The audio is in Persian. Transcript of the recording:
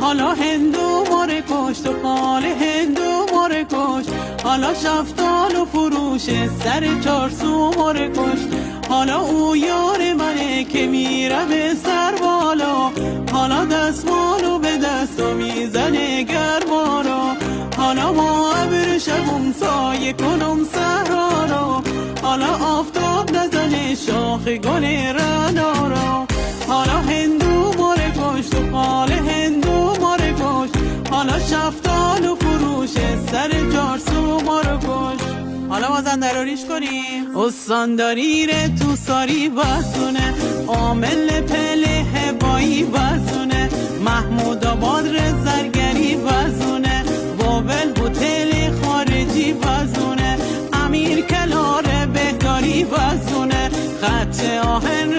حالا هندو ماره کشت و خال هندو ماره کشت، حالا شفتال و فروش سر چارسو ماره کشت. حالا او یار منه که میره به سر بالا، حالا دستمالو به دستو میزنه گرمارا. حالا ما ابر شبم سایه کنم صحرا را، حالا آفتاب نزنه شاخ گل رنارا. حالا هندو ماره کشت و خال هندو ماره کشت، حالا شفتال و فروش سر جارسو ماره کشت. حالا بازن دراریش کنیم. استانداری ره تو ساری بسونه، عامل پله بایی بسونه، محمود آباد ره زرگری بزونه، بابل هتل خارجی بزونه، امیر کلار بهداری بزونه، خط آهن